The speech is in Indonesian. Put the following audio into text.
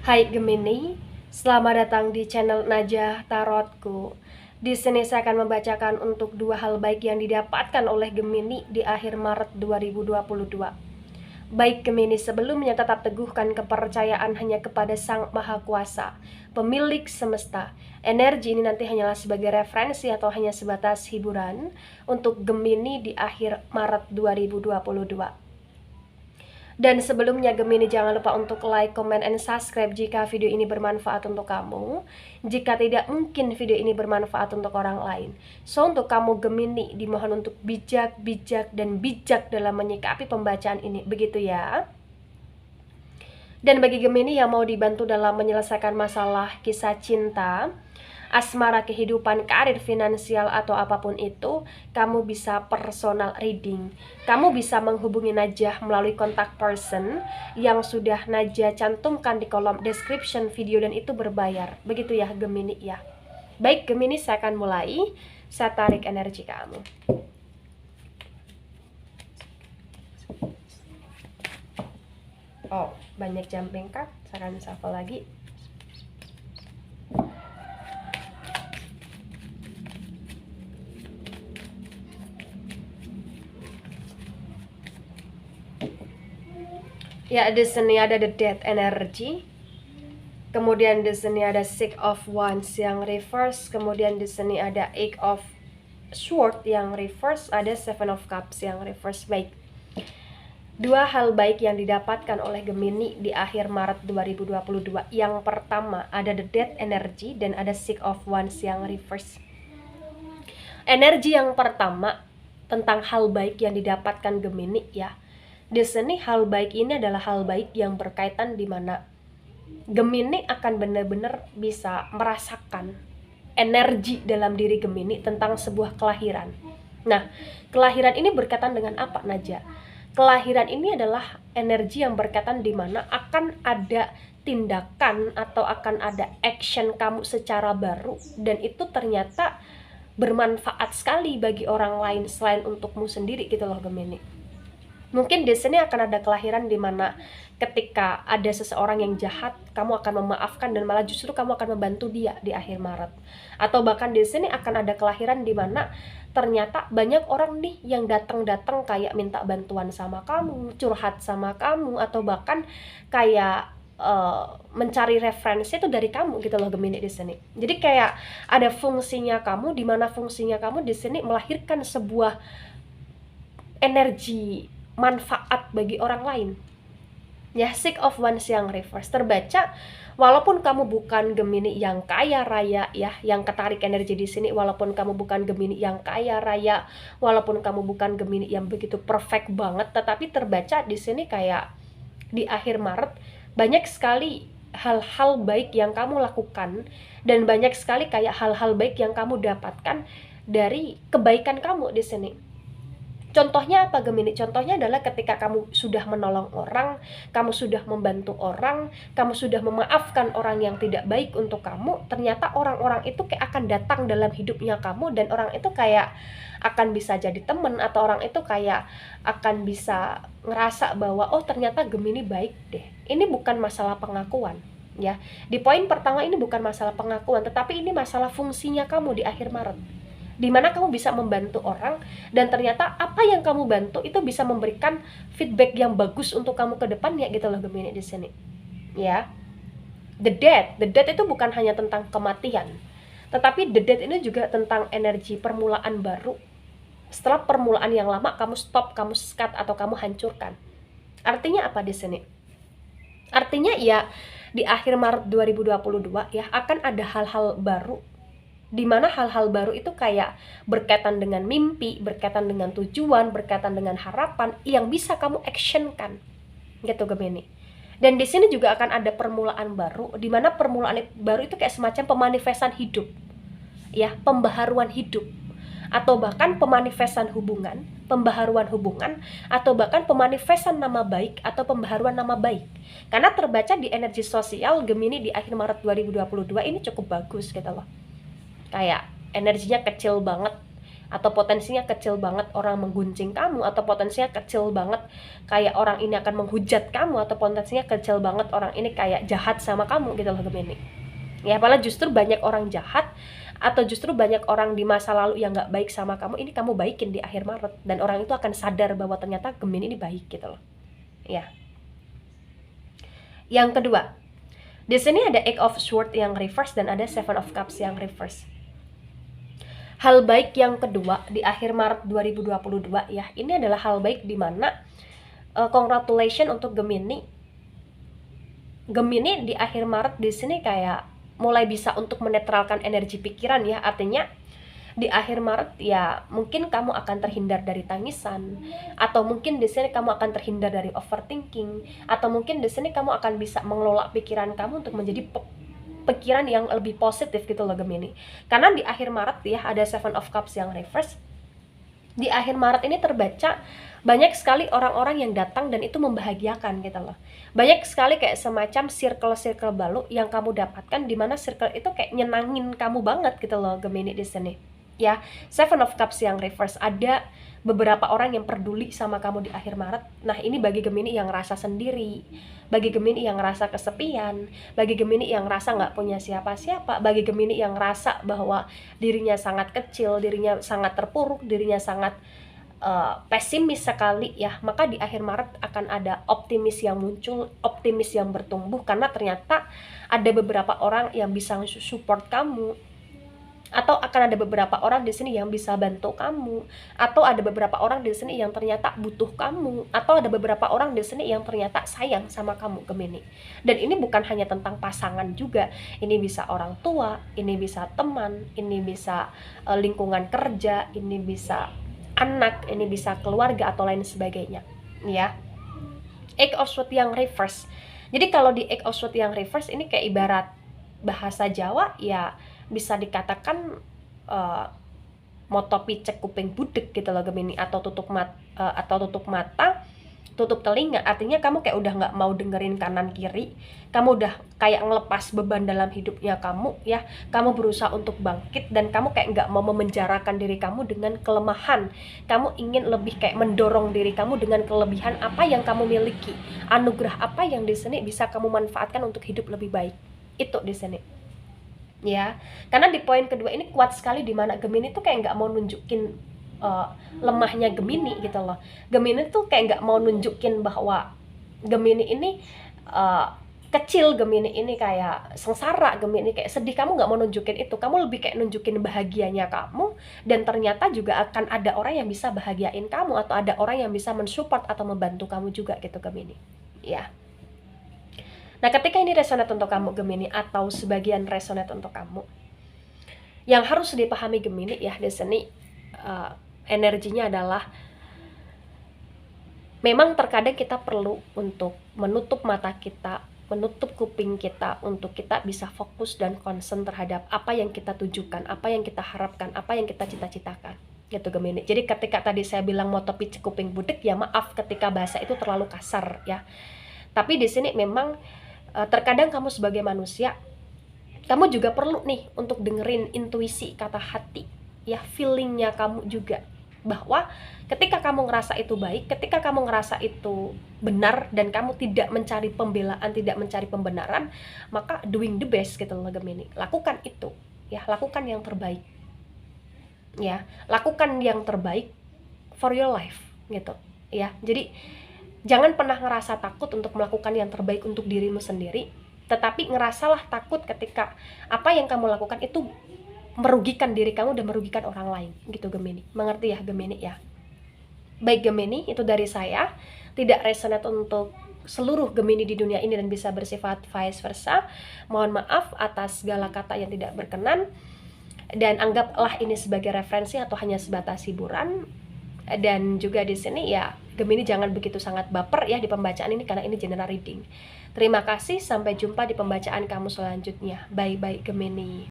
Hai Gemini, selamat datang di channel Najah Tarotku. Di sini saya akan membacakan untuk dua hal baik yang didapatkan oleh Gemini di akhir Maret 2022. Baik Gemini, sebelumnya tetap teguhkan kepercayaan hanya kepada Sang Maha Kuasa, pemilik semesta. Energi ini nanti hanyalah sebagai referensi atau hanya sebatas hiburan untuk Gemini di akhir Maret 2022. Dan sebelumnya Gemini, jangan lupa untuk like, comment, and subscribe jika video ini bermanfaat untuk kamu. Jika tidak, mungkin video ini bermanfaat untuk orang lain. So, untuk kamu Gemini, dimohon untuk bijak dan bijak dalam menyikapi pembacaan ini. Begitu ya. Dan bagi Gemini yang mau dibantu dalam menyelesaikan masalah kisah cinta, asmara, kehidupan, karir, finansial, atau apapun itu, kamu bisa personal reading. Kamu bisa menghubungi Najah melalui kontak person yang sudah Najah cantumkan di kolom description video, dan itu berbayar. Begitu ya Gemini ya. Baik Gemini, saya akan mulai. Saya tarik energi kamu. Oh, banyak jumping card. Saya akan shuffle lagi. Ya, di sini ada the death energy. Kemudian di sini ada Six of Wands yang reverse. Kemudian di sini ada Eight of Swords yang reverse. Ada Seven of Cups yang reverse. Baik. Dua hal baik yang didapatkan oleh Gemini di akhir Maret 2022. Yang pertama ada the death energy dan ada Six of Wands yang reverse. Energi yang pertama tentang hal baik yang didapatkan Gemini ya. Di sini hal baik ini adalah hal baik yang berkaitan di mana Gemini akan benar-benar bisa merasakan energi dalam diri Gemini tentang sebuah kelahiran. Nah, kelahiran ini berkaitan dengan apa, Najah? Kelahiran ini adalah energi yang berkaitan di mana akan ada tindakan atau akan ada action kamu secara baru, dan itu ternyata bermanfaat sekali bagi orang lain selain untukmu sendiri gitu loh Gemini. Mungkin di sini akan ada kelahiran di mana ketika ada seseorang yang jahat, kamu akan memaafkan dan malah justru kamu akan membantu dia di akhir Maret. Atau bahkan di sini akan ada kelahiran di mana ternyata banyak orang nih yang datang-datang kayak minta bantuan sama kamu, curhat sama kamu, atau bahkan kayak mencari referensi itu dari kamu gitu loh Gemini di sini. Jadi kayak ada fungsinya kamu, di mana fungsinya kamu di sini melahirkan sebuah energi manfaat bagi orang lain. Ya, Six of Wands yang reverse terbaca, walaupun kamu bukan Gemini yang kaya raya ya, yang ketarik energi di sini, walaupun kamu bukan Gemini yang kaya raya, walaupun kamu bukan Gemini yang begitu perfect banget, tetapi terbaca di sini kayak di akhir Maret banyak sekali hal-hal baik yang kamu lakukan, dan banyak sekali kayak hal-hal baik yang kamu dapatkan dari kebaikan kamu di sini. Contohnya apa Gemini? Contohnya adalah ketika kamu sudah menolong orang, kamu sudah membantu orang, kamu sudah memaafkan orang yang tidak baik untuk kamu, ternyata orang-orang itu kayak akan datang dalam hidupnya kamu, dan orang itu kayak akan bisa jadi temen, atau orang itu kayak akan bisa ngerasa bahwa oh ternyata Gemini baik deh. Ini bukan masalah pengakuan ya. Di poin pertama ini bukan masalah pengakuan, tetapi ini masalah fungsinya kamu di akhir Maret, dimana kamu bisa membantu orang, dan ternyata apa yang kamu bantu itu bisa memberikan feedback yang bagus untuk kamu ke depannya gitu loh Gemini di sini. Ya. The death itu bukan hanya tentang kematian, tetapi the death ini juga tentang energi permulaan baru. Setelah permulaan yang lama kamu stop, kamu skat, atau kamu hancurkan. Artinya apa di sini? Artinya ya di akhir Maret 2022 ya akan ada hal-hal baru, dimana hal-hal baru itu kayak berkaitan dengan mimpi, berkaitan dengan tujuan, berkaitan dengan harapan yang bisa kamu actionkan gitu Gemini. Dan di sini juga akan ada permulaan baru, dimana permulaan baru itu kayak semacam pemanifestan hidup ya, pembaharuan hidup, atau bahkan pemanifestan hubungan, pembaharuan hubungan, atau bahkan pemanifestan nama baik atau pembaharuan nama baik. Karena terbaca di energi sosial Gemini di akhir Maret 2022 ini cukup bagus gitu loh. Kayak energinya kecil banget, atau potensinya kecil banget orang mengguncing kamu, atau potensinya kecil banget kayak orang ini akan menghujat kamu, atau potensinya kecil banget orang ini kayak jahat sama kamu gitu loh Gemini. Ya, malah justru banyak orang jahat atau justru banyak orang di masa lalu yang nggak baik sama kamu, ini kamu baikin di akhir Maret, dan orang itu akan sadar bahwa ternyata Gemini ini baik gitu loh. Ya. Yang kedua, di sini ada Eight of Swords yang reverse dan ada Seven of Cups yang reverse. Hal baik yang kedua di akhir Maret 2022 ya, ini adalah hal baik di mana congratulations untuk Gemini. Gemini di akhir Maret di sini kayak mulai bisa untuk menetralkan energi pikiran ya, artinya di akhir Maret ya mungkin kamu akan terhindar dari tangisan, atau mungkin di sini kamu akan terhindar dari overthinking, atau mungkin di sini kamu akan bisa mengelola pikiran kamu untuk menjadi pikiran yang lebih positif gitu loh Gemini. Karena di akhir Maret ya ada Seven of Cups yang reverse. Di akhir Maret ini terbaca banyak sekali orang-orang yang datang dan itu membahagiakan gitu loh. Banyak sekali kayak semacam circle-circle baru yang kamu dapatkan, di mana circle itu kayak nyenangin kamu banget gitu loh Gemini di sini. Ya, Seven of Cups yang reverse, ada beberapa orang yang peduli sama kamu di akhir Maret. Nah, ini bagi Gemini yang ngerasa sendiri, bagi Gemini yang ngerasa kesepian, bagi Gemini yang ngerasa nggak punya siapa-siapa, bagi Gemini yang ngerasa bahwa dirinya sangat kecil, dirinya sangat terpuruk, dirinya sangat pesimis sekali ya, maka di akhir Maret akan ada optimis yang muncul, optimis yang bertumbuh, karena ternyata ada beberapa orang yang bisa support kamu, atau akan ada beberapa orang di sini yang bisa bantu kamu, atau ada beberapa orang di sini yang ternyata butuh kamu, atau ada beberapa orang di sini yang ternyata sayang sama kamu Gemini. Dan ini bukan hanya tentang pasangan juga, ini bisa orang tua, ini bisa teman, ini bisa lingkungan kerja, ini bisa anak, ini bisa keluarga atau lain sebagainya ya. Eight of Swords yang reverse, jadi kalau di Eight of Swords yang reverse ini kayak ibarat bahasa Jawa ya bisa dikatakan moto picek kuping budek gitu loh Gemini, atau tutup mata, tutup telinga, artinya kamu kayak udah nggak mau dengerin kanan kiri, kamu udah kayak ngelepas beban dalam hidupnya kamu ya, kamu berusaha untuk bangkit, dan kamu kayak nggak mau memenjarakan diri kamu dengan kelemahan, kamu ingin lebih kayak mendorong diri kamu dengan kelebihan apa yang kamu miliki, anugerah apa yang di sini bisa kamu manfaatkan untuk hidup lebih baik, itu di sini ya. Karena di poin kedua ini kuat sekali, di mana Gemini tuh kayak nggak mau nunjukin lemahnya Gemini gitu loh. Gemini tuh kayak nggak mau nunjukin bahwa Gemini ini kecil, Gemini ini kayak sengsara, Gemini kayak sedih, kamu nggak mau nunjukin itu, kamu lebih kayak nunjukin bahagianya kamu, dan ternyata juga akan ada orang yang bisa bahagiain kamu, atau ada orang yang bisa mensupport atau membantu kamu juga gitu Gemini ya. Nah, ketika ini resonate untuk kamu Gemini, atau sebagian resonate untuk kamu, yang harus dipahami Gemini ya di sini energinya adalah memang terkadang kita perlu untuk menutup mata kita, menutup kuping kita, untuk kita bisa fokus dan concern terhadap apa yang kita tujukan, apa yang kita harapkan, apa yang kita cita-citakan gitu Gemini. Jadi ketika tadi saya bilang moto picek kuping budek ya, maaf ketika bahasa itu terlalu kasar ya, tapi di sini memang terkadang kamu sebagai manusia, kamu juga perlu nih untuk dengerin intuisi, kata hati ya, feelingnya kamu juga, bahwa ketika kamu ngerasa itu baik, ketika kamu ngerasa itu benar, dan kamu tidak mencari pembelaan, tidak mencari pembenaran, maka doing the best gitu loh Gemini, lakukan itu ya, lakukan yang terbaik ya, lakukan yang terbaik for your life gitu ya. Jadi jangan pernah ngerasa takut untuk melakukan yang terbaik untuk dirimu sendiri, tetapi ngerasalah takut ketika apa yang kamu lakukan itu merugikan diri kamu dan merugikan orang lain gitu Gemini. Mengerti ya Gemini ya? Baik Gemini, itu dari saya, tidak resonate untuk seluruh Gemini di dunia ini dan bisa bersifat vice versa. Mohon maaf atas segala kata yang tidak berkenan, dan anggaplah ini sebagai referensi atau hanya sebatas hiburan. Dan juga di sini ya Gemini jangan begitu sangat baper ya di pembacaan ini, karena ini general reading. Terima kasih, sampai jumpa di pembacaan kamu selanjutnya. Bye bye Gemini.